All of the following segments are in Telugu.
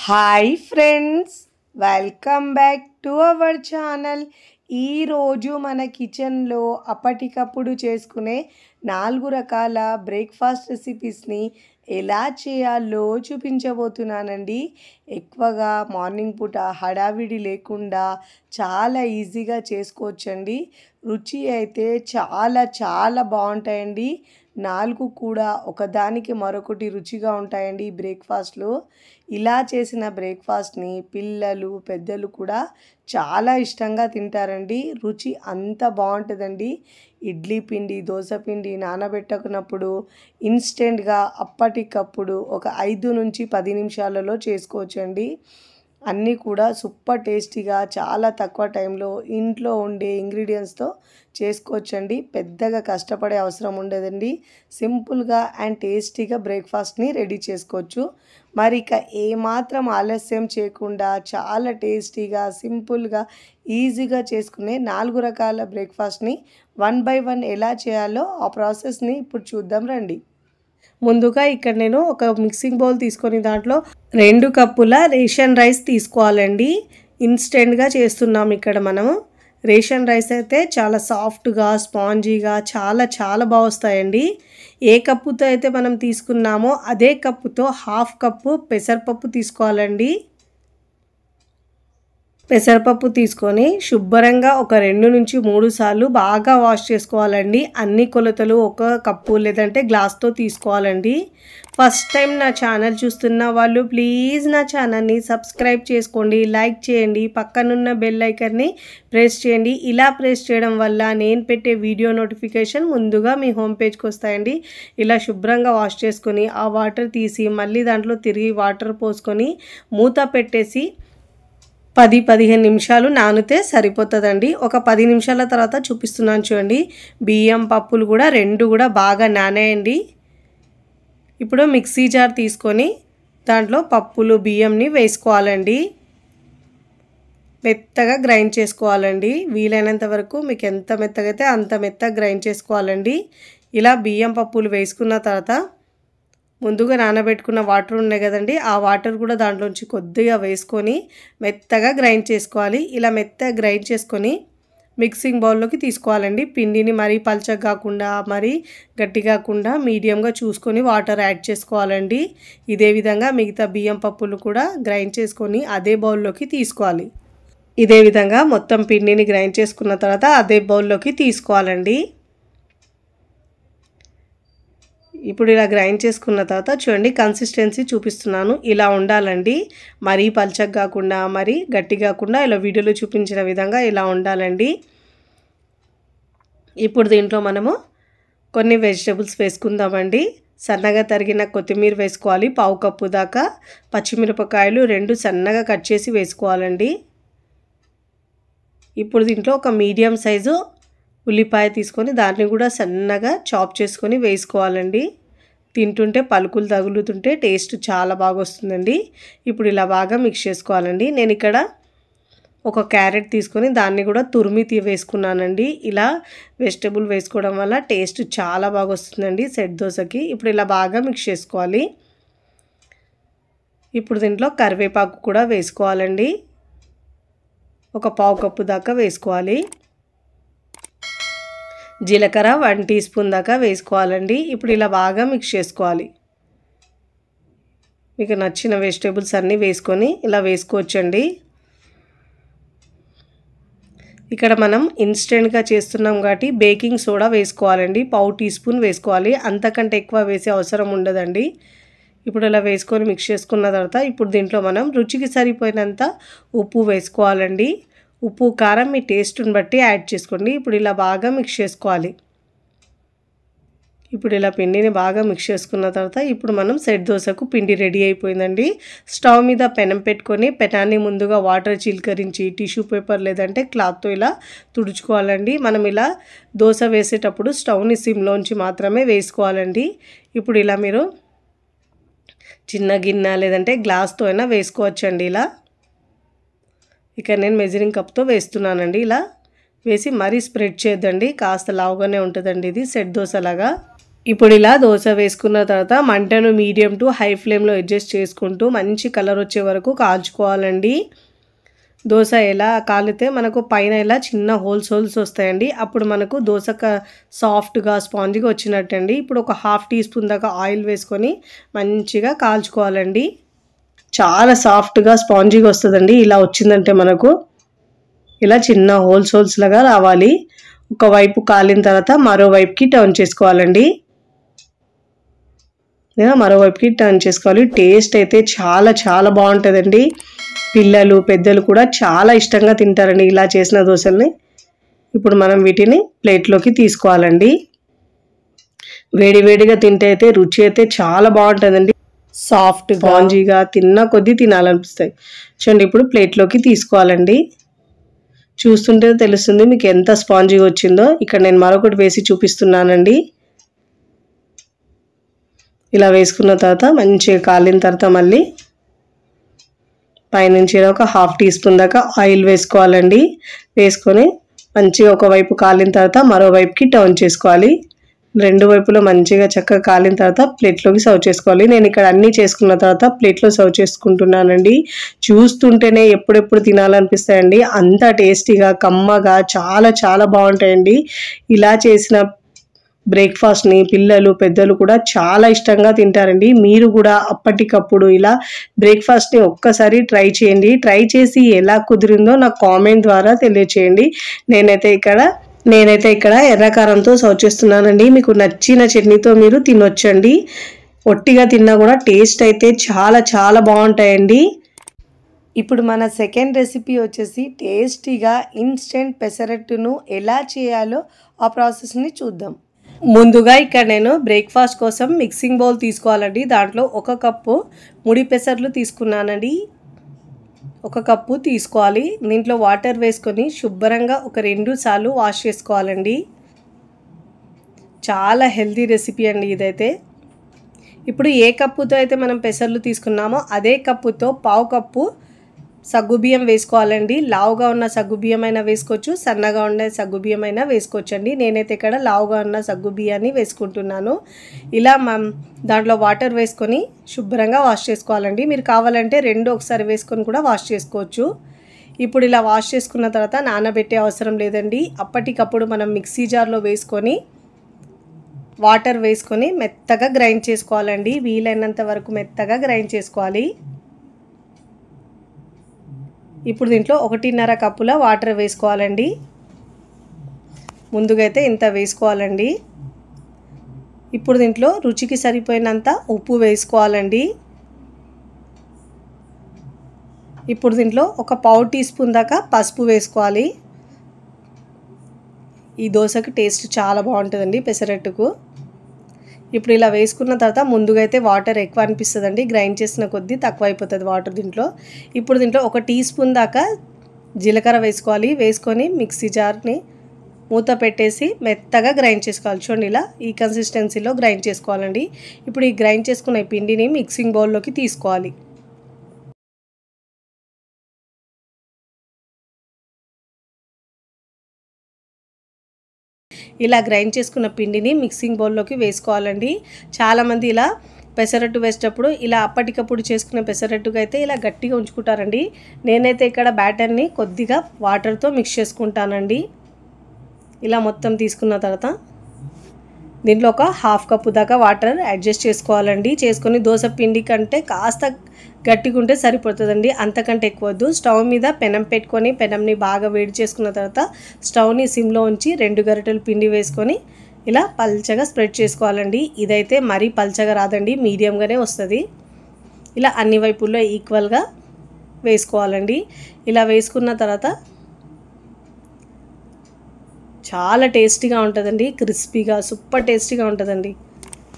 Hi friends, welcome back to our channel. ఈరోజు మన కిచెన్లో అప్పటికప్పుడు చేసుకునే 4 రకాల బ్రేక్ఫాస్ట్ రెసిపీస్ని ఎలా చేయాలో చూపించబోతున్నానండి. ఎక్కువగా మార్నింగ్ పూట హడావిడి లేకుండా చాలా ఈజీగా చేసుకోవచ్చండి. రుచి అయితే చాలా చాలా బాగుంటాయండి. 4 కూడా ఒకదానికి మరొకటి రుచిగా ఉంటాయండి ఈ బ్రేక్ఫాస్ట్లో. ఇలా చేసిన బ్రేక్ఫాస్ట్ని పిల్లలు పెద్దలు కూడా చాలా ఇష్టంగా తింటారండి. రుచి అంత బాగుంటుందండి. ఇడ్లీ పిండి దోశ పిండి నానబెట్టుకున్నప్పుడు ఇన్స్టెంట్గా అప్పటికప్పుడు ఒక 5 నుంచి 10 నిమిషాలలో చేసుకోవచ్చండి. అన్నీ కూడా సూపర్ టేస్టీగా చాలా తక్కువ టైంలో ఇంట్లో ఉండే ఇంగ్రీడియంట్స్తో చేసుకోవచ్చండి. పెద్దగా కష్టపడే అవసరం ఉండదండి. సింపుల్గా అండ్ టేస్టీగా బ్రేక్ఫాస్ట్ని రెడీ చేసుకోవచ్చు. మరి ఇక ఏమాత్రం ఆలస్యం చేయకుండా చాలా టేస్టీగా సింపుల్గా ఈజీగా చేసుకునే 4 రకాల బ్రేక్ఫాస్ట్ని 1 బై 1 ఎలా చేయాలో ఆ ప్రాసెస్ని ఇప్పుడు చూద్దాం రండి. ముందుగా ఇక్కడ నేను ఒక మిక్సింగ్ బౌల్ తీసుకొని దాంట్లో 2 కప్పుల రేషన్ రైస్ తీసుకోవాలండి. ఇన్స్టెంట్గా చేస్తున్నాం ఇక్కడ మనము. రేషన్ రైస్ అయితే చాలా సాఫ్ట్గా స్పాంజీగా చాలా చాలా బాగా వస్తాయండి. ఏ కప్పుతో అయితే మనం తీసుకున్నామో అదే కప్పుతో 1/2 కప్పు పెసరపప్పు తీసుకోవాలండి. పెసరపప్పు తీసుకొని శుభ్రంగా ఒక 2 నుంచి 3 సార్లు బాగా వాష్ చేసుకోవాలండి. అన్ని కొలతలు ఒక కప్పు లేదంటే గ్లాస్తో తీసుకోవాలండి. ఫస్ట్ టైం నా ఛానల్ చూస్తున్న వాళ్ళు ప్లీజ్ నా ఛానల్ని సబ్స్క్రైబ్ చేసుకోండి, లైక్ చేయండి, పక్కనున్న బెల్ ఐకాన్ని ప్రెస్ చేయండి. ఇలా ప్రెస్ చేయడం వల్ల నేను పెట్టే వీడియో నోటిఫికేషన్ ముందుగా మీ హోమ్ పేజ్కి వస్తాయండి. ఇలా శుభ్రంగా వాష్ చేసుకొని ఆ వాటర్ తీసి మళ్ళీ దాంట్లో తిరిగి వాటర్ పోసుకొని మూత పెట్టేసి 10-15 నిమిషాలు నానితే సరిపోతుందండి. ఒక 10 నిమిషాల తర్వాత చూపిస్తున్నాను చూడండి. బియ్యం పప్పులు కూడా 2 కూడా బాగా నానాయండి. ఇప్పుడు మిక్సీ జార్ తీసుకొని దాంట్లో పప్పులు బియ్యంని వేసుకోవాలండి. మెత్తగా గ్రైండ్ చేసుకోవాలండి. వీలైనంత వరకు మీకు ఎంత మెత్తగా అయితే అంత మెత్తగా గ్రైండ్ చేసుకోవాలండి. ఇలా బియ్యం పప్పులు వేసుకున్న తర్వాత ముందుగా నానబెట్టుకున్న వాటర్ ఉన్నాయి కదండి, ఆ వాటర్ కూడా దాంట్లోంచి కొద్దిగా వేసుకొని మెత్తగా గ్రైండ్ చేసుకోవాలి. ఇలా మెత్తగా గ్రైండ్ చేసుకొని మిక్సింగ్ బౌల్లోకి తీసుకోవాలండి. పిండిని మరీ పల్చగా కాకుండా మరీ గట్టి కాకుండా మీడియంగా చూసుకొని వాటర్ యాడ్ చేసుకోవాలండి. ఇదే విధంగా మిగతా బియ్యం పప్పులు కూడా గ్రైండ్ చేసుకొని అదే బౌల్లోకి తీసుకోవాలి. ఇదే విధంగా మొత్తం పిండిని గ్రైండ్ చేసుకున్న తర్వాత అదే బౌల్లోకి తీసుకోవాలండి. ఇప్పుడు ఇలా గ్రైండ్ చేసుకున్న తర్వాత చూడండి కన్సిస్టెన్సీ చూపిస్తున్నాను. ఇలా ఉండాలండి. మరీ పల్చగా కాకుండా మరీ గట్టి కాకుండా ఇలా వీడియోలో చూపించిన విధంగా ఇలా ఉండాలండి. ఇప్పుడు దీంట్లో మనము కొన్ని వెజిటబుల్స్ వేసుకుందామండి. సన్నగా తరిగిన కొత్తిమీర వేసుకోవాలి 1/2 కప్పు దాకా. పచ్చిమిరపకాయలు 2 సన్నగా కట్ చేసి వేసుకోవాలండి. ఇప్పుడు దీంట్లో ఒక మీడియం సైజు ఉల్లిపాయ తీసుకొని దాన్ని కూడా సన్నగా చాప్ చేసుకొని వేసుకోవాలండి. తింటుంటే పలుకులు తగులుతుంటే టేస్ట్ చాలా బాగా వస్తుందండి. ఇప్పుడు ఇలా బాగా మిక్స్ చేసుకోవాలండి. నేను ఇక్కడ ఒక క్యారెట్ తీసుకొని దాన్ని కూడా తురిమి వేసుకున్నానండి. ఇలా వెజిటబుల్ వేసుకోవడం వల్ల టేస్ట్ చాలా బాగా వస్తుందండి సెట్ దోశకి. ఇప్పుడు ఇలా బాగా మిక్స్ చేసుకోవాలి. ఇప్పుడు దీంట్లో కరివేపాకు కూడా వేసుకోవాలండి. ఒక 1/2 కప్పు దాకా వేసుకోవాలి. జీలకర్ర 1 టీ స్పూన్ దాకా వేసుకోవాలండి. ఇప్పుడు ఇలా బాగా మిక్స్ చేసుకోవాలి. మీకు నచ్చిన వెజిటేబుల్స్ అన్నీ వేసుకొని ఇలా వేసుకోవచ్చండి. ఇక్కడ మనం ఇన్స్టెంట్గా చేస్తున్నాం కాబట్టి బేకింగ్ సోడా వేసుకోవాలండి. 1/2 టీ స్పూన్ వేసుకోవాలి. అంతకంటే ఎక్కువ వేసే అవసరం ఉండదండి. ఇప్పుడు ఇలా వేసుకొని మిక్స్ చేసుకున్న తర్వాత ఇప్పుడు దీంట్లో మనం రుచికి సరిపోయినంత ఉప్పు వేసుకోవాలండి. ఉప్పు కారం మీ టేస్ట్ని బట్టి యాడ్ చేసుకోండి. ఇప్పుడు ఇలా బాగా మిక్స్ చేసుకోవాలి. ఇప్పుడు ఇలా పిండిని బాగా మిక్స్ చేసుకున్న తర్వాత ఇప్పుడు మనం సెట్ దోశకు పిండి రెడీ అయిపోయిందండి. స్టవ్ మీద పెనం పెట్టుకొని పెనాన్ని ముందుగా వాటర్ చిలకరించి టిష్యూ పేపర్ లేదంటే క్లాత్తో ఇలా తుడుచుకోవాలండి. మనం ఇలా దోశ వేసేటప్పుడు స్టవ్ని సిమ్లోంచి మాత్రమే వేసుకోవాలండి. ఇప్పుడు ఇలా మీరు చిన్న గిన్నె లేదంటే గ్లాస్తో అయినా వేసుకోవచ్చండి. ఇలా ఇక నేను మెజరింగ్ కప్తో వేస్తున్నానండి. ఇలా వేసి మరీ స్ప్రెడ్ చేయొద్దండి, కాస్త లావుగానే ఉంటుందండి ఇది సెట్ దోశలాగా. ఇప్పుడు ఇలా దోశ వేసుకున్న తర్వాత మంటను మీడియం టు హై ఫ్లేమ్లో అడ్జస్ట్ చేసుకుంటూ మంచి కలర్ వచ్చే వరకు కాల్చుకోవాలండి. దోశ ఎలా కాలితే మనకు పైన ఇలా చిన్న హోల్స్ వస్తాయండి. అప్పుడు మనకు దోశ సాఫ్ట్గా స్పాంజిగా వచ్చినట్టండి. ఇప్పుడు ఒక హాఫ్ టీ స్పూన్ దాకా ఆయిల్ వేసుకొని మంచిగా కాల్చుకోవాలండి. చాలా సాఫ్ట్గా స్పాంజిగా వస్తుందండి. ఇలా వచ్చిందంటే మనకు ఇలా చిన్న హోల్స్ లాగా రావాలి. ఒకవైపు కాలిన తర్వాత మరోవైపుకి టర్న్ చేసుకోవాలండి. మరోవైపుకి టర్న్ చేసుకోవాలి. టేస్ట్ అయితే చాలా చాలా బాగుంటుందండి. పిల్లలు పెద్దలు కూడా చాలా ఇష్టంగా తింటారండి ఇలా చేసిన దోశల్ని. ఇప్పుడు మనం వీటిని ప్లేట్లోకి తీసుకోవాలండి. వేడివేడిగా తింటే అయితే రుచి అయితే చాలా బాగుంటుందండి. సాఫ్ట్ స్పాంజీగా తిన్న కొద్దీ తినాలనిపిస్తాయి. చూడండి ఇప్పుడు ప్లేట్లోకి తీసుకోవాలండి. చూస్తుంటే తెలుస్తుంది మీకు ఎంత స్పాంజీగా వచ్చిందో. ఇక్కడ నేను మరొకటి వేసి చూపిస్తున్నానండి. ఇలా వేసుకున్న తర్వాత మంచిగా కాలిన తర్వాత మళ్ళీ పైనుంచి ఒక హాఫ్ టీ స్పూన్ దాకా ఆయిల్ వేసుకోవాలండి. వేసుకొని మంచిగా ఒకవైపు కాలిన తర్వాత మరోవైపుకి టర్న్ చేసుకోవాలి. రెండు వైపులో మంచిగా చక్కగా కాలిన తర్వాత ప్లేట్లోకి సర్వ్ చేసుకోవాలి. నేను ఇక్కడ అన్నీ చేసుకున్న తర్వాత ప్లేట్లో సర్వ్ చేసుకుంటున్నానండి. చూస్తుంటేనే ఎప్పుడెప్పుడు తినాలనిపిస్తాయండి. అంత టేస్టీగా కమ్మగా చాలా చాలా బాగుంటాయండి. ఇలా చేసిన బ్రేక్ఫాస్ట్ని పిల్లలు పెద్దలు కూడా చాలా ఇష్టంగా తింటారండి. మీరు కూడా అప్పటికప్పుడు ఇలా బ్రేక్ఫాస్ట్ని ఒక్కసారి ట్రై చేయండి. ట్రై చేసి ఎలా కుదిరిందో నాకు కామెంట్ ద్వారా తెలియచేయండి. నేనైతే ఇక్కడ ఎర్రకారంతో సర్వ్ చేస్తున్నానండి. మీకు నచ్చిన చట్నీతో మీరు తినొచ్చండి. ఒట్టిగా తిన్నా కూడా టేస్ట్ అయితే చాలా చాలా బాగుంటాయండి. ఇప్పుడు మన సెకండ్ రెసిపీ వచ్చేసి టేస్టీగా ఇన్స్టెంట్ పెసరట్టును ఎలా చేయాలో ఆ ప్రాసెస్ని చూద్దాం. ముందుగా ఇక్కడ నేను బ్రేక్ఫాస్ట్ కోసం మిక్సింగ్ బౌల్ తీసుకోవాలండి. దాంట్లో 1 కప్పు ముడి పెసర్లు తీసుకున్నానండి. 1 కప్పు తీసుకోవాలి. దీంట్లో వాటర్ వేసుకొని శుభ్రంగా ఒక 2 సార్లు వాష్ చేసుకోవాలండి. చాలా హెల్తీ రెసిపీ అండి ఇదైతే. ఇప్పుడు ఏ కప్పుతో అయితే మనం పెసర్లు తీసుకున్నామో అదే కప్పుతో 1/2 కప్పు సగ్గుబియ్యం వేసుకోవాలండి. లావుగా ఉన్న సగ్గుబియ్యం అయినా వేసుకోవచ్చు, సన్నగా ఉన్న సగ్గుబియ్యం అయినా వేసుకోవచ్చు అండి. నేనైతే ఇక్కడ లావుగా ఉన్న సగ్గుబియ్యాన్ని వేసుకుంటున్నాను. ఇలా దాంట్లో వాటర్ వేసుకొని శుభ్రంగా వాష్ చేసుకోవాలండి. మీరు కావాలంటే 2 ఒకసారి వేసుకొని కూడా వాష్ చేసుకోవచ్చు. ఇప్పుడు ఇలా వాష్ చేసుకున్న తర్వాత నానబెట్టే అవసరం లేదండి. అప్పటికప్పుడు మనం మిక్సీ జార్లో వేసుకొని వాటర్ వేసుకొని మెత్తగా గ్రైండ్ చేసుకోవాలండి. వీలైనంత వరకు మెత్తగా గ్రైండ్ చేసుకోవాలి. ఇప్పుడు దీంట్లో 1.5 కప్పుల వాటర్ వేసుకోవాలండి. ముందుగా అయితే ఇంత వేసుకోవాలండి. ఇప్పుడు దీంట్లో రుచికి సరిపోయినంత ఉప్పు వేసుకోవాలండి. ఇప్పుడు దీంట్లో ఒక 1/2 టీ స్పూన్ దాకా పసుపు వేసుకోవాలి. ఈ దోశకి టేస్ట్ చాలా బాగుంటుందండి పెసరట్టుకు. ఇప్పుడు ఇలా వేసుకున్న తర్వాత ముందుగా అయితే వాటర్ ఎక్కువ అనిపిస్తుందండి. గ్రైండ్ చేసిన కొద్దీ తక్కువ అయిపోతుంది వాటర్ దీంట్లో. ఇప్పుడు దీంట్లో 1 టీ స్పూన్ దాకా జీలకర్ర వేసుకోవాలి. వేసుకొని మిక్సీ జార్ని మూత పెట్టేసి మెత్తగా గ్రైండ్ చేసుకోవాలి. చూడండి ఇలా ఈ కన్సిస్టెన్సీలో గ్రైండ్ చేసుకోవాలండి. ఇప్పుడు ఈ గ్రైండ్ చేసుకున్న పిండిని మిక్సింగ్ బౌల్లోకి తీసుకోవాలి. ఇలా గ్రైండ్ చేసుకున్న పిండిని మిక్సింగ్ బౌల్లోకి వేసుకోవాలండి. చాలామంది ఇలా పెసరట్టు వేసేటప్పుడు ఇలా అప్పటికప్పుడు చేసుకునే పెసరట్టుగా అయితే ఇలా గట్టిగా ఉంచుకుంటారండి. నేనైతే ఇక్కడ బ్యాటర్ని కొద్దిగా వాటర్తో మిక్స్ చేసుకుంటానండి. ఇలా మొత్తం తీసుకున్న తర్వాత దీంట్లో ఒక 1/2 కప్పు దాకా వాటర్ అడ్జస్ట్ చేసుకోవాలండి. చేసుకొని దోశ పిండి కంటే కాస్త గట్టిగా ఉంటే సరిపోతుందండి. అంతకంటే ఎక్కువ వద్దు. స్టవ్ మీద పెనం పెట్టుకొని పెనంని బాగా వేడి చేసుకున్న తర్వాత స్టవ్ని సిమ్లో ఉంచి 2 గరిటెలు పిండి వేసుకొని ఇలా పల్చగా స్ప్రెడ్ చేసుకోవాలండి. ఇదైతే మరీ పల్చగా రాదండి, మీడియంగానే వస్తుంది. ఇలా అన్ని వైపుల్లో ఈక్వల్గా వేసుకోవాలండి. ఇలా వేసుకున్న తర్వాత చాలా టేస్టీగా ఉంటుందండి. క్రిస్పీగా సూపర్ టేస్టీగా ఉంటుందండి.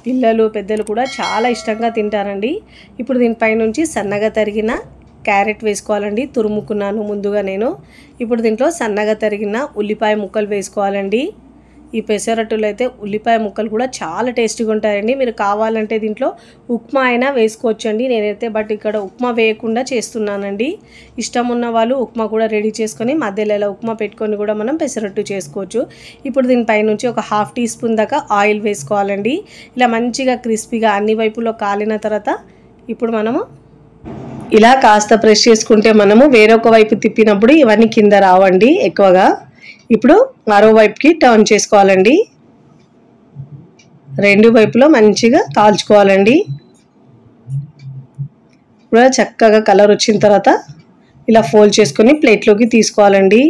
పిల్లలు పెద్దలు కూడా చాలా ఇష్టంగా తింటారండి. ఇప్పుడు దీనిపై నుంచి సన్నగా తరిగిన క్యారెట్ వేసుకోవాలండి. తురుముకున్నాను ముందుగా నేను. ఇప్పుడు దీంట్లో సన్నగా తరిగిన ఉల్లిపాయ ముక్కలు వేసుకోవాలండి. ఈ పెసరట్టులో అయితే ఉల్లిపాయ ముక్కలు కూడా చాలా టేస్టీగా ఉంటాయండి. మీరు కావాలంటే దీంట్లో ఉప్మా అయినా వేసుకోవచ్చండి. నేనైతే బట్ ఇక్కడ ఉప్మా వేయకుండా చేస్తున్నానండి. ఇష్టం ఉన్న వాళ్ళు ఉప్మా కూడా రెడీ చేసుకొని మధ్యలో ఇలా ఉప్మా పెట్టుకొని కూడా మనం పెసరట్టు చేసుకోవచ్చు. ఇప్పుడు దీనిపై నుంచి ఒక 1/2 టీ స్పూన్ దాకా ఆయిల్ వేసుకోవాలండి. ఇలా మంచిగా క్రిస్పీగా అన్ని వైపులో కాలిన తర్వాత ఇప్పుడు మనము ఇలా కాస్త ప్రెస్ చేసుకుంటే మనము వేరొక వైపు తిప్పినప్పుడు ఇవన్నీ కింద రావండి ఎక్కువగా. ఇప్పుడు మరోవైపుకి టర్న్ చేసుకోవాలండి. రెండు వైపులో మంచిగా కాల్చుకోవాలండి. ఇప్పుడు చక్కగా కలర్ వచ్చిన తర్వాత ఇలా ఫోల్డ్ చేసుకొని ప్లేట్లోకి తీసుకోవాలండి.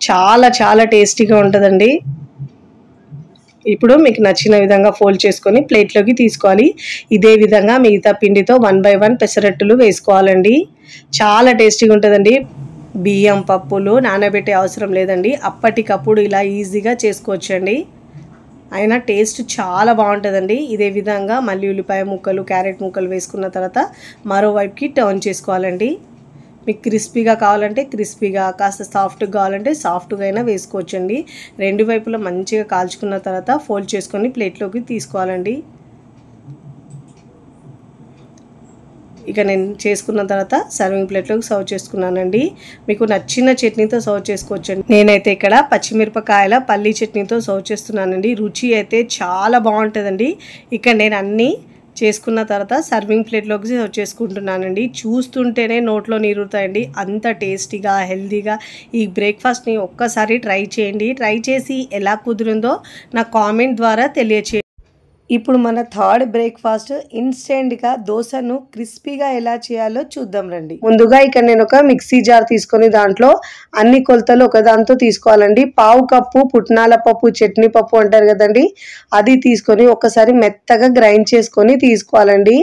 చాలా చాలా టేస్టీగా ఉంటుందండి. ఇప్పుడు మీకు నచ్చిన విధంగా ఫోల్డ్ చేసుకొని ప్లేట్లోకి తీసుకోవాలి. ఇదే విధంగా మిగతా పిండితో 1 by 1 పెసరట్టులు వేసుకోవాలండి. చాలా టేస్టీగా ఉంటుందండి. బియ్యం పప్పులు నానబెట్టే అవసరం లేదండి. అప్పటికప్పుడు ఇలా ఈజీగా చేసుకోవచ్చండి. అయినా టేస్ట్ చాలా బాగుంటుందండి. ఇదే విధంగా మళ్ళీ ఉల్లిపాయ ముక్కలు క్యారెట్ ముక్కలు వేసుకున్న తర్వాత మరోవైపుకి టర్న్ చేసుకోవాలండి. మీకు క్రిస్పీగా కావాలంటే క్రిస్పీగా, కాస్త సాఫ్ట్గా కావాలంటే సాఫ్ట్గా అయినా వేసుకోవచ్చండి. రెండు వైపులా మంచిగా కాల్చుకున్న తర్వాత ఫోల్డ్ చేసుకొని ప్లేట్లోకి తీసుకోవాలండి. ఇక నేను చేసుకున్న తర్వాత సర్వింగ్ ప్లేట్లోకి సర్వ్ చేసుకున్నానండి. మీకు నచ్చిన చట్నీతో సర్వ్ చేసుకోవచ్చండి. నేనైతే ఇక్కడ పచ్చిమిరపకాయల పల్లీ చట్నీతో సర్వ్ చేస్తున్నానండి. రుచి అయితే చాలా బాగుంటుందండి. ఇక్కడ నేను అన్నీ చేసుకున్న తర్వాత సర్వింగ్ ప్లేట్లోకి సర్వ్ చేసుకుంటున్నానండి. చూస్తుంటేనే నోట్లో నీరుతాయండి. అంత టేస్టీగా హెల్తీగా ఈ బ్రేక్ఫాస్ట్ని ఒక్కసారి ట్రై చేయండి. ట్రై చేసి ఎలా కుదిరిందో నా కామెంట్ ద్వారా తెలియచేయండి. ఇప్పుడు మన థర్డ్ బ్రేక్ఫాస్ట్ ఇన్స్టెంట్గా దోశను క్రిస్పీగా ఎలా చేయాలో చూద్దాం రండి. ముందుగా ఇక్కడ నేను ఒక మిక్సీ జార్ తీసుకొని దాంట్లో అన్ని కొలతలు ఒకదాంతో తీసుకోవాలండి. 1/2 కప్పు పుట్నాల పప్పు, చట్నీ పప్పు అంటారు కదండి, అది తీసుకొని ఒకసారి మెత్తగా గ్రైండ్ చేసుకొని తీసుకోవాలండి.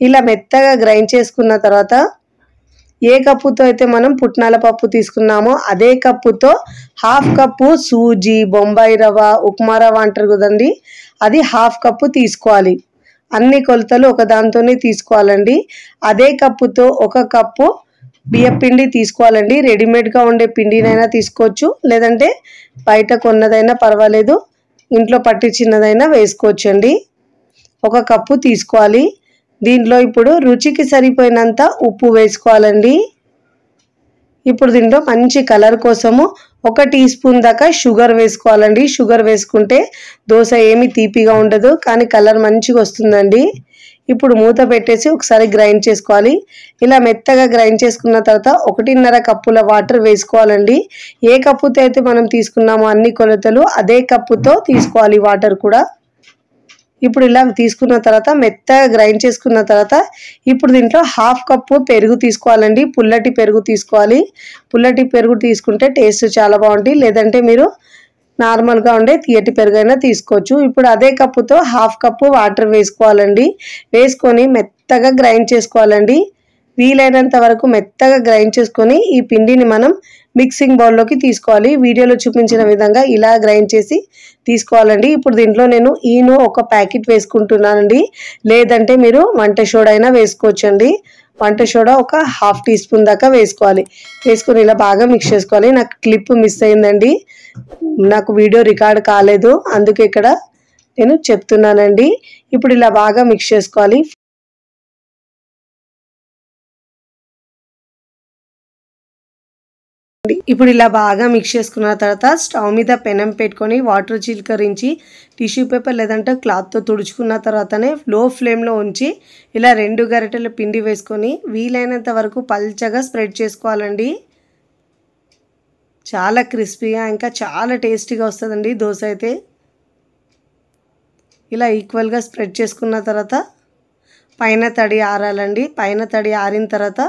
ఇలా మెత్తగా గ్రైండ్ చేసుకున్న తర్వాత ఏ కప్పుతో అయితే మనం పుట్నాల పప్పు తీసుకున్నామో అదే కప్పుతో 1/2 కప్పు సూజీ, బొంబాయి రవ్వ, ఉప్మా రవ్వ అంటారు కదండి, అది 1/2 కప్పు తీసుకోవాలి. అన్ని కొలతలు ఒకదాంతోనే తీసుకోవాలండి. అదే కప్పుతో 1 కప్పు బియ్యపిండి తీసుకోవాలండి. రెడీమేడ్గా ఉండే పిండినైనా తీసుకోవచ్చు, లేదంటే బయట కొన్నదైనా పర్వాలేదు, ఇంట్లో పట్టించినదైనా వేసుకోవచ్చండి. 1 కప్పు తీసుకోవాలి. దీంట్లో ఇప్పుడు రుచికి సరిపోయినంత ఉప్పు వేసుకోవాలండి. ఇప్పుడు దీంట్లో మంచి కలర్ కోసము 1 టీ స్పూన్ దాకా షుగర్ వేసుకోవాలండి. షుగర్ వేసుకుంటే దోశ ఏమి తీపిగా ఉండదు, కానీ కలర్ మంచిగా వస్తుందండి. ఇప్పుడు మూత పెట్టేసి ఒకసారి గ్రైండ్ చేసుకోవాలి. ఇలా మెత్తగా గ్రైండ్ చేసుకున్న తర్వాత 1.5 కప్పుల వాటర్ వేసుకోవాలండి. ఏ కప్పుతో అయితే మనం తీసుకున్నామో అన్ని కొలతలు అదే కప్పుతో తీసుకోవాలి వాటర్ కూడా. ఇప్పుడు ఇలా తీసుకున్న తర్వాత మెత్తగా గ్రైండ్ చేసుకున్న తర్వాత ఇప్పుడు దీంట్లో 1/2 కప్పు పెరుగు తీసుకోవాలండి. పుల్లటి పెరుగు తీసుకోవాలి. పుల్లటి పెరుగు తీసుకుంటే టేస్ట్ చాలా బాగుంటుంది, లేదంటే మీరు నార్మల్గా ఉండే తీయటి పెరుగు అయినా తీసుకోవచ్చు. ఇప్పుడు అదే కప్పుతో 1/2 కప్పు వాటర్ వేసుకోవాలండి. వేసుకొని మెత్తగా గ్రైండ్ చేసుకోవాలండి. వీలైనంత వరకు మెత్తగా గ్రైండ్ చేసుకొని ఈ పిండిని మనం మిక్సింగ్ బౌల్లోకి తీసుకోవాలి. వీడియోలో చూపించిన విధంగా ఇలా గ్రైండ్ చేసి తీసుకోవాలండి. ఇప్పుడు దీంట్లో నేను ఈనో 1 ప్యాకెట్ వేసుకుంటున్నానండి, లేదంటే మీరు వంట సోడా అయినా వేసుకోవచ్చండి. వంట సోడా ఒక 1/2 టీ స్పూన్ దాకా వేసుకోవాలి. వేసుకొని ఇలా బాగా మిక్స్ చేసుకోవాలి. నాకు క్లిప్ మిస్ అయిందండి, నాకు వీడియో రికార్డ్ కాలేదు, అందుకే ఇక్కడ నేను చెప్తున్నానండి. ఇప్పుడు ఇలా బాగా మిక్స్ చేసుకోవాలి. ఇప్పుడు ఇలా బాగా మిక్స్ చేసుకున్న తర్వాత స్టవ్ మీద పెనం పెట్టుకొని వాటర్ చిలకరించి టిష్యూ పేపర్ లేదంటే క్లాత్తో తుడుచుకున్న తర్వాతనే లో ఫ్లేమ్లో ఉంచి ఇలా 2 గరిటెల పిండి వేసుకొని వీలైనంత వరకు పల్చగా స్ప్రెడ్ చేసుకోవాలండి. చాలా క్రిస్పీగా ఇంకా చాలా టేస్టీగా వస్తుందండి దోశ అయితే. ఇలా ఈక్వల్గా స్ప్రెడ్ చేసుకున్న తర్వాత పైన తడి ఆరాలండి. పైన తడి ఆరిన తర్వాత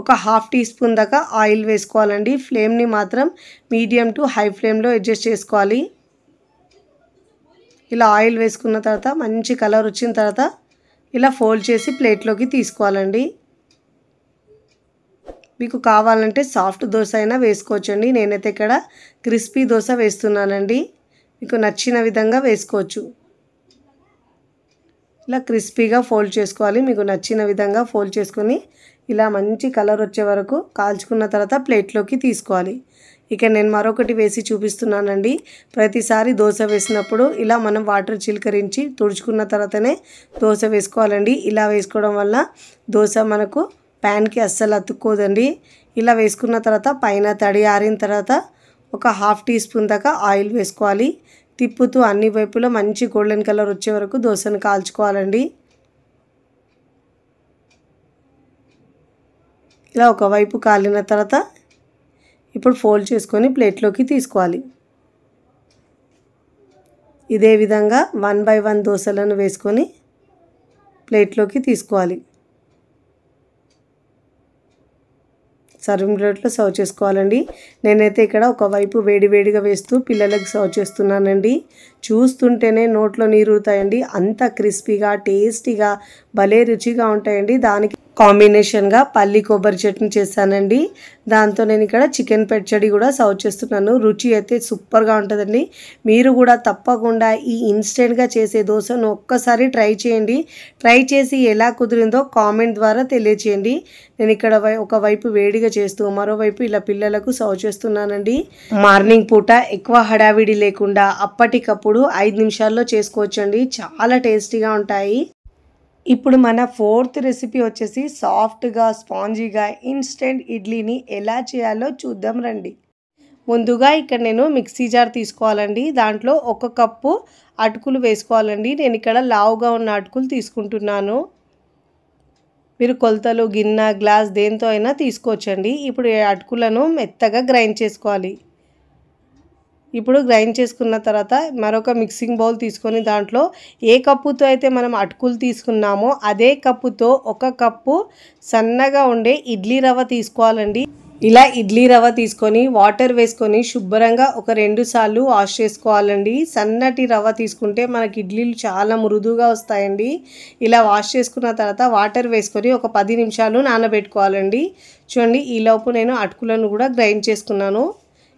ఒక 1/2 టీ స్పూన్ దాకా ఆయిల్ వేసుకోవాలండి. ఫ్లేమ్ని మాత్రం మీడియం టు హై ఫ్లేమ్లో అడ్జస్ట్ చేసుకోవాలి. ఇలా ఆయిల్ వేసుకున్న తర్వాత మంచి కలర్ వచ్చిన తర్వాత ఇలా ఫోల్డ్ చేసి ప్లేట్లోకి తీసుకోవాలండి. మీకు కావాలంటే సాఫ్ట్ దోశ అయినా వేసుకోవచ్చండి. నేనైతే ఇక్కడ క్రిస్పీ దోశ వేస్తున్నానండి. మీకు నచ్చిన విధంగా వేసుకోవచ్చు. ఇలా క్రిస్పీగా ఫోల్డ్ చేసుకోవాలి. మీకు నచ్చిన విధంగా ఫోల్డ్ చేసుకొని ఇలా మంచి కలర్ వచ్చే వరకు కాల్చుకున్న తర్వాత ప్లేట్లోకి తీసుకోవాలి. ఇక నేను మరొకటి వేసి చూపిస్తున్నానండి. ప్రతిసారి దోశ వేసినప్పుడు ఇలా మనం వాటర్ చిలకరించి తుడుచుకున్న తర్వాతనే దోశ వేసుకోవాలండి. ఇలా వేసుకోవడం వల్ల దోశ మనకు ప్యాన్కి అస్సలు అతుక్కోదండి. ఇలా వేసుకున్న తర్వాత పైన తడి ఆరిన తర్వాత ఒక 1/2 టీ స్పూన్ దాకా ఆయిల్ వేసుకోవాలి. తిప్పుతూ అన్ని వైపులో మంచి గోల్డెన్ కలర్ వచ్చే వరకు దోశను కాల్చుకోవాలండి. ఇలా ఒకవైపు కాలిన తర్వాత ఇప్పుడు ఫోల్డ్ చేసుకొని ప్లేట్లోకి తీసుకోవాలి. ఇదే విధంగా 1 by 1 దోశలను వేసుకొని ప్లేట్లోకి తీసుకోవాలి. సర్వింగ్ ప్లేట్లో సర్వ్ చేసుకోవాలండి. నేనైతే ఇక్కడ ఒకవైపు వేడివేడిగా వేస్తూ పిల్లలకు సర్వ్ చేస్తున్నానండి. చూస్తుంటేనే నోట్లో నీరుతాయండి. అంత క్రిస్పీగా టేస్టీగా భలే రుచిగా ఉంటాయండి. దానికి కాంబినేషన్గా పల్లి కొబ్బరి చట్నీ చేశానండి. దాంతో నేను ఇక్కడ చికెన్ పచ్చడి కూడా సర్వ్ చేస్తున్నాను. రుచి అయితే సూపర్గా ఉంటుందండి. మీరు కూడా తప్పకుండా ఈ ఇన్స్టెంట్గా చేసే దోశను ఒక్కసారి ట్రై చేయండి. ట్రై చేసి ఎలా కుదిరిందో కామెంట్ ద్వారా తెలియచేయండి. నేను ఇక్కడ ఒకవైపు వేడిగా చేస్తూ మరోవైపు ఇలా పిల్లలకు సర్వ్ చేస్తున్నానండి. మార్నింగ్ పూట ఎక్కువ హడావిడి లేకుండా అప్పటికప్పుడు 5 నిమిషాల్లో చేసుకోవచ్చండి. చాలా టేస్టీగా ఉంటాయి. ఇప్పుడు మన 4th రెసిపీ వచ్చేసి సాఫ్ట్గా స్పాంజీగా ఇన్స్టెంట్ ఇడ్లీని ఎలా చేయాలో చూద్దాం రండి. ముందుగా ఇక్కడ నేను మిక్సీ జార్ తీసుకోవాలండి. దాంట్లో 1 కప్పు అటుకులు వేసుకోవాలండి. నేను ఇక్కడ లావుగా ఉన్న అటుకులు తీసుకుంటున్నాను. మీరు కొలతలు గిన్నె గ్లాస్ దేంతో అయినా తీసుకోవచ్చండి. ఇప్పుడు ఈ అటుకులను మెత్తగా గ్రైండ్ చేసుకోవాలి. ఇప్పుడు గ్రైండ్ చేసుకున్న తర్వాత మరొక మిక్సింగ్ బౌల్ తీసుకొని దాంట్లో ఏ కప్పుతో అయితే మనం అటుకులు తీసుకున్నామో అదే కప్పుతో 1 కప్పు సన్నగా ఉండే ఇడ్లీ రవ్వ తీసుకోవాలండి. ఇలా ఇడ్లీ రవ్వ తీసుకొని వాటర్ వేసుకొని శుభ్రంగా ఒక 2 సార్లు వాష్ చేసుకోవాలండి. సన్నటి రవ్వ తీసుకుంటే మనకి ఇడ్లీలు చాలా మృదువుగా వస్తాయండి. ఇలా వాష్ చేసుకున్న తర్వాత వాటర్ వేసుకొని ఒక 10 నిమిషాలు నానబెట్టుకోవాలండి. చూడండి ఈలోపు నేను అటుకులను కూడా గ్రైండ్ చేసుకున్నాను.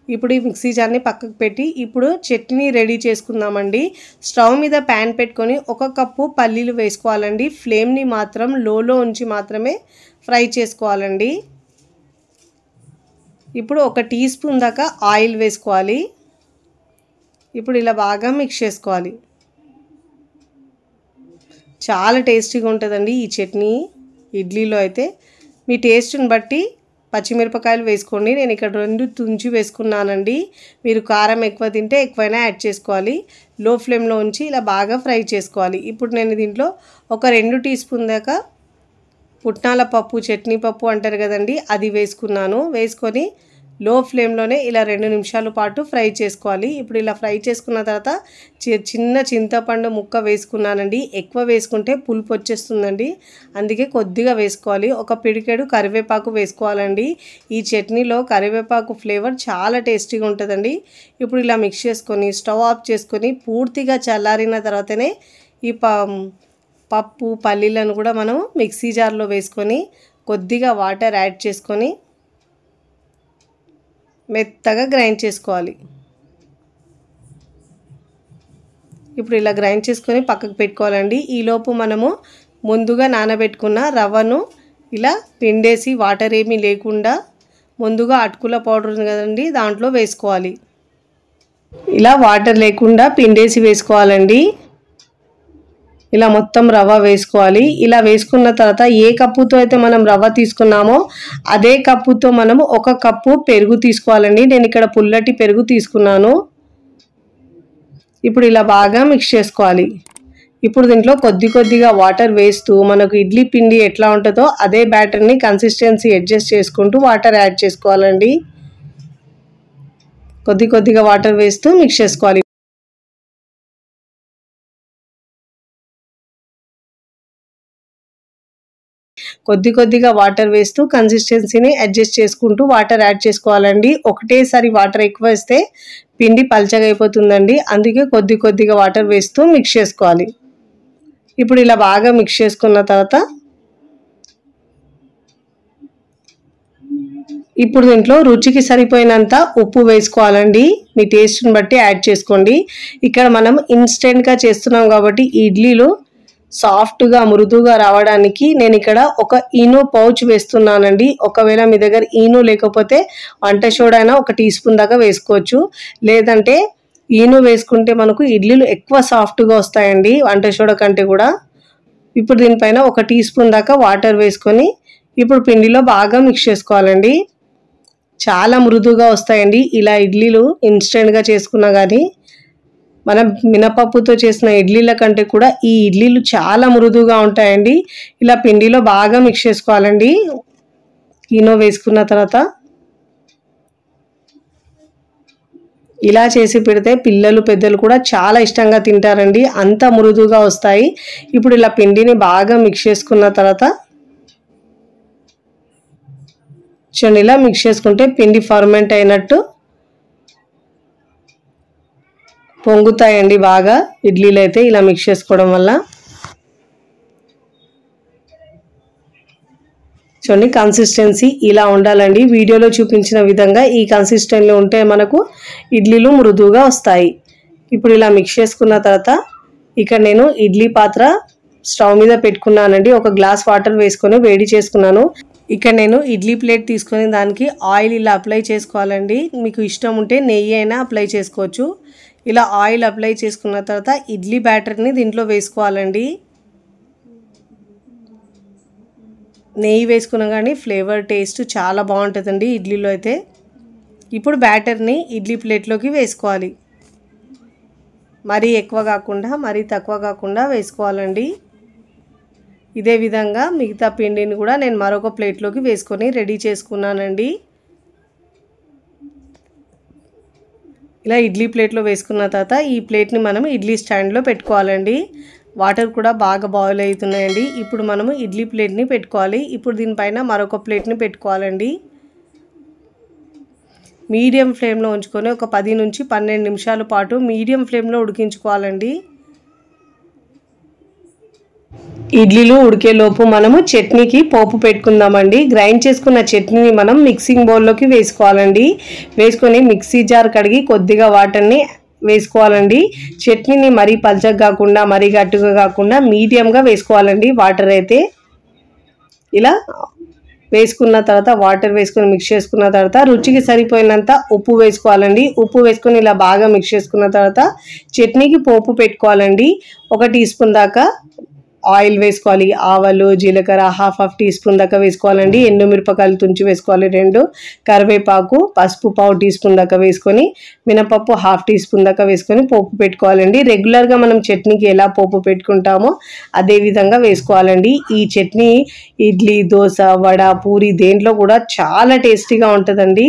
ఇప్పుడు ఈ మిక్సీ జార్ని పక్కకు పెట్టి ఇప్పుడు చట్నీ రెడీ చేసుకుందామండి. స్టవ్ మీద ప్యాన్ పెట్టుకొని 1 కప్పు పల్లీలు వేసుకోవాలండి. ఫ్లేమ్ని మాత్రం లోలో ఉంచి మాత్రమే ఫ్రై చేసుకోవాలండి. ఇప్పుడు 1 టీ స్పూన్ దాకా ఆయిల్ వేసుకోవాలి. ఇప్పుడు ఇలా బాగా మిక్స్ చేసుకోవాలి. చాలా టేస్టీగా ఉంటుందండి ఈ చట్నీ. ఇడ్లీలో అయితే మీ టేస్ట్ని బట్టి పచ్చిమిరపకాయలు వేసుకోండి. నేను ఇక్కడ 2 తుంచి వేసుకున్నానండి. మీరు కారం ఎక్కువ తింటే ఎక్కువైనా యాడ్ చేసుకోవాలి. లో ఫ్లేమ్లో ఉంచి ఇలా బాగా ఫ్రై చేసుకోవాలి. ఇప్పుడు నేను దీంట్లో ఒక 2 టీ స్పూన్ దాకా పుట్నాల పప్పు చట్నీ పప్పు అంటారు కదండి, అది వేసుకున్నాను. వేసుకొని లో ఫ్లేమ్లోనే ఇలా 2 నిమిషాల పాటు ఫ్రై చేసుకోవాలి. ఇప్పుడు ఇలా ఫ్రై చేసుకున్న తర్వాత చిన్న చింతపండు ముక్క వేసుకున్నానండి. ఎక్కువ వేసుకుంటే పులుపు వచ్చేస్తుందండి. అందుకే కొద్దిగా వేసుకోవాలి. ఒక పిడికెడు కరివేపాకు వేసుకోవాలండి. ఈ చట్నీలో కరివేపాకు ఫ్లేవర్ చాలా టేస్టీగా ఉంటుందండి. ఇప్పుడు ఇలా మిక్స్ చేసుకొని స్టవ్ ఆఫ్ చేసుకొని పూర్తిగా చల్లారిన తర్వాతనే ఈ పప్పు పల్లీలను కూడా మనం మిక్సీ జార్లో వేసుకొని కొద్దిగా వాటర్ యాడ్ చేసుకొని మెత్తగా గ్రైండ్ చేసుకోవాలి. ఇప్పుడు ఇలా గ్రైండ్ చేసుకొని పక్కకు పెట్టుకోవాలండి. ఈలోపు మనము ముందుగా నానబెట్టుకున్న రవ్వను ఇలా పిండేసి వాటర్ ఏమీ లేకుండా ముందుగా అటుకుల పౌడర్ ఉంది కదండి దాంట్లో వేసుకోవాలి. ఇలా వాటర్ లేకుండా పిండేసి వేసుకోవాలండి. ఇలా మొత్తం రవ్వ వేసుకోవాలి. ఇలా వేసుకున్న తర్వాత ఏ కప్పుతో అయితే మనం రవ్వ తీసుకున్నామో అదే కప్పుతో మనము 1 కప్పు పెరుగు తీసుకోవాలండి. నేను ఇక్కడ పుల్లటి పెరుగు తీసుకున్నాను. ఇప్పుడు ఇలా బాగా మిక్స్ చేసుకోవాలి. ఇప్పుడు దీంట్లో కొద్దిగా వాటర్ వేస్తూ మనకు ఇడ్లీ పిండి ఎట్లా ఉంటుందో అదే బ్యాటర్ని కన్సిస్టెన్సీ అడ్జస్ట్ చేసుకుంటూ వాటర్ యాడ్ చేసుకోవాలండి. కొద్దిగా వాటర్ వేస్తూ మిక్స్ చేసుకోవాలి. కొద్దిగా వాటర్ వేస్తూ కన్సిస్టెన్సీని అడ్జస్ట్ చేసుకుంటూ వాటర్ యాడ్ చేసుకోవాలండి. ఒకటేసారి వాటర్ ఎక్కువ వేస్తే పిండి పల్చగా అయిపోతుందండి. అందుకే కొద్దిగా వాటర్ వేస్తూ మిక్స్ చేసుకోవాలి. ఇప్పుడు ఇలా బాగా మిక్స్ చేసుకున్న తర్వాత ఇప్పుడు దీంట్లో రుచికి సరిపోయినంత ఉప్పు వేసుకోవాలండి. మీ టేస్ట్ని బట్టి యాడ్ చేసుకోండి. ఇక్కడ మనం ఇన్స్టెంట్గా చేస్తున్నాం కాబట్టి ఇడ్లీలు సాఫ్ట్గా మృదువుగా రావడానికి నేను ఇక్కడ ఒక ఈనో పౌచ్ వేస్తున్నానండి. ఒకవేళ మీ దగ్గర ఈనో లేకపోతే వంట సోడా అయినా 1 టీ స్పూన్ దాకా వేసుకోవచ్చు. లేదంటే ఈనో వేసుకుంటే మనకు ఇడ్లీలు ఎక్కువ సాఫ్ట్గా వస్తాయండి వంట సోడా కంటే కూడా. ఇప్పుడు దీనిపైన 1 టీ స్పూన్ దాకా వాటర్ వేసుకొని ఇప్పుడు పిండిలో బాగా మిక్స్ చేసుకోవాలండి. చాలా మృదువుగా వస్తాయండి ఇలా ఇడ్లీలు ఇన్స్టెంట్గా చేసుకున్నా కానీ. మనం మినపప్పుతో చేసిన ఇడ్లీల కంటే కూడా ఈ ఇడ్లీలు చాలా మృదువుగా ఉంటాయండి. ఇలా పిండిలో బాగా మిక్స్ చేసుకోవాలండి ఈనో వేసుకున్న తర్వాత. ఇలా చేసి పెడితే పిల్లలు పెద్దలు కూడా చాలా ఇష్టంగా తింటారండి, అంత మృదువుగా వస్తాయి. ఇప్పుడు ఇలా పిండిని బాగా మిక్స్ చేసుకున్న తర్వాత చూడండి, ఇలా మిక్స్ చేసుకుంటే పిండి ఫర్మెంట్ అయినట్టు పొంగుతాయండి బాగా ఇడ్లీలు అయితే ఇలా మిక్స్ చేసుకోవడం వల్ల. చూడండి, కన్సిస్టెన్సీ ఇలా ఉండాలండి. వీడియోలో చూపించిన విధంగా ఈ కన్సిస్టెన్సీలో ఉంటే మనకు ఇడ్లీలు మృదువుగా వస్తాయి. ఇప్పుడు ఇలా మిక్స్ చేసుకున్న తర్వాత ఇక్కడ నేను ఇడ్లీ పాత్ర స్టవ్ మీద పెట్టుకున్నానండి. 1 గ్లాస్ వాటర్ వేసుకొని వేడి చేసుకున్నాను. ఇక్కడ నేను ఇడ్లీ ప్లేట్ తీసుకొని దానికి ఆయిల్ ఇలా అప్లై చేసుకోవాలండి. మీకు ఇష్టం ఉంటే నెయ్యి అయినా అప్లై చేసుకోవచ్చు. ఇలా ఆయిల్ అప్లై చేసుకున్న తర్వాత ఇడ్లీ బ్యాటర్ని దీంట్లో వేసుకోవాలండి. నెయ్యి వేసుకున్నా కానీ ఫ్లేవర్ టేస్ట్ చాలా బాగుంటుందండి ఇడ్లీలో అయితే. ఇప్పుడు బ్యాటర్ని ఇడ్లీ ప్లేట్లోకి వేసుకోవాలి. మరీ ఎక్కువ కాకుండా మరీ తక్కువ కాకుండా వేసుకోవాలండి. ఇదే విధంగా మిగతా పిండిని కూడా నేను మరొక ప్లేట్లోకి వేసుకొని రెడీ చేసుకున్నానండి. ఇలా ఇడ్లీ ప్లేట్లో వేసుకున్న తర్వాత ఈ ప్లేట్ని మనం ఇడ్లీ స్టాండ్లో పెట్టుకోవాలండి. వాటర్ కూడా బాగా బాయిల్ అవుతున్నాయండి. ఇప్పుడు మనము ఇడ్లీ ప్లేట్ని పెట్టుకోవాలి. ఇప్పుడు దీనిపైన మరొక ప్లేట్ని పెట్టుకోవాలండి. మీడియం ఫ్లేమ్లో ఉంచుకొని ఒక 10 నుంచి 12 నిమిషాల పాటు మీడియం ఫ్లేమ్లో ఉడికించుకోవాలండి. ఇడ్లీలు ఉడికేలోపు మనము చట్నీకి పోపు పెట్టుకుందామండి. గ్రైండ్ చేసుకున్న చట్నీని మనం మిక్సింగ్ బౌల్లోకి వేసుకోవాలండి. వేసుకొని మిక్సీ జార్ కడిగి కొద్దిగా వాటర్ని వేసుకోవాలండి. చట్నీని మరీ పల్చగా కాకుండా మరీ గట్టిగా కాకుండా మీడియంగా వేసుకోవాలండి వాటర్ అయితే. ఇలా వేసుకున్న తర్వాత వాటర్ వేసుకొని మిక్స్ చేసుకున్న తర్వాత రుచికి సరిపోయినంత ఉప్పు వేసుకోవాలండి. ఉప్పు వేసుకొని ఇలా బాగా మిక్స్ చేసుకున్న తర్వాత చట్నీకి పోపు పెట్టుకోవాలండి. 1 టీ స్పూన్ దాకా ఆయిల్ వేసుకోవాలి. ఆవాలు జీలకర్ర హాఫ్ టీ స్పూన్ దాకా వేసుకోవాలండి. ఎండుమిరపకాయలు తుంచి వేసుకోవాలి 2. కరివేపాకు పసుపు 1/4 టీ స్పూన్ దాకా వేసుకొని మినపప్పు 1/2 టీ స్పూన్ దాకా వేసుకొని పోపు పెట్టుకోవాలండి. రెగ్యులర్గా మనం చట్నీకి ఎలా పోపు పెట్టుకుంటామో అదే విధంగా వేసుకోవాలండి. ఈ చట్నీ ఇడ్లీ దోశ వడ పూరి దేంట్లో కూడా చాలా టేస్టీగా ఉంటుందండి.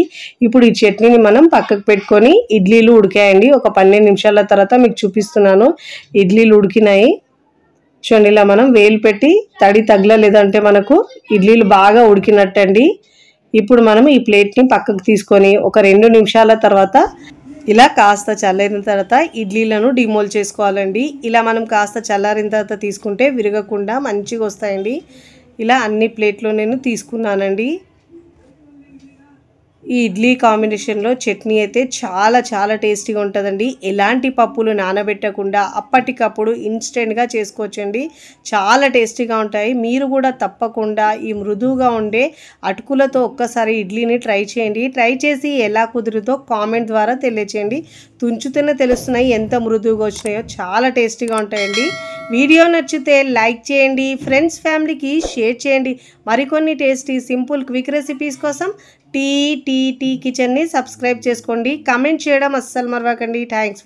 ఇప్పుడు ఈ చట్నీని మనం పక్కకు పెట్టుకొని ఇడ్లీలు ఉడికాయండి. ఒక 12 నిమిషాల తర్వాత మీకు చూపిస్తున్నాను. ఇడ్లీలు ఉడికినాయి. చూడండి, ఇలా మనం వేలు పెట్టి తడి తగలలేదంటే మనకు ఇడ్లీలు బాగా ఉడికినట్టండి. ఇప్పుడు మనం ఈ ప్లేట్ని పక్కకు తీసుకొని ఒక 2 నిమిషాల తర్వాత ఇలా కాస్త చల్లారిన తర్వాత ఇడ్లీలను డిమోల్ చేసుకోవాలండి. ఇలా మనం కాస్త చల్లారిన తర్వాత తీసుకుంటే విరగకుండా మంచిగా వస్తాయండి. ఇలా అన్ని ప్లేట్లో నేను తీసుకున్నానండి. ఈ ఇడ్లీ కాంబినేషన్లో చట్నీ అయితే చాలా చాలా టేస్టీగా ఉంటుందండి. ఎలాంటి పప్పులు నానబెట్టకుండా అప్పటికప్పుడు ఇన్స్టెంట్గా చేసుకోవచ్చండి. చాలా టేస్టీగా ఉంటాయి. మీరు కూడా తప్పకుండా ఈ మృదువుగా ఉండే అటుకులతో ఒక్కసారి ఇడ్లీని ట్రై చేయండి. ట్రై చేసి ఎలా కుదురుతో కామెంట్ ద్వారా తెలియచేయండి. తుంచుతూనే తెలుస్తున్నాయి ఎంత మృదువుగా వచ్చినాయో. చాలా టేస్టీగా ఉంటాయండి. వీడియో నచ్చితే లైక్ చేయండి, ఫ్రెండ్స్ ఫ్యామిలీకి షేర్ చేయండి. మరికొన్ని టేస్టీ సింపుల్ క్విక్ రెసిపీస్ కోసం టీ కిచెన్ని సబ్స్క్రైబ్ చేసుకోండి. కామెంట్ చేయడం అస్సలు మరవకండి. థ్యాంక్స్.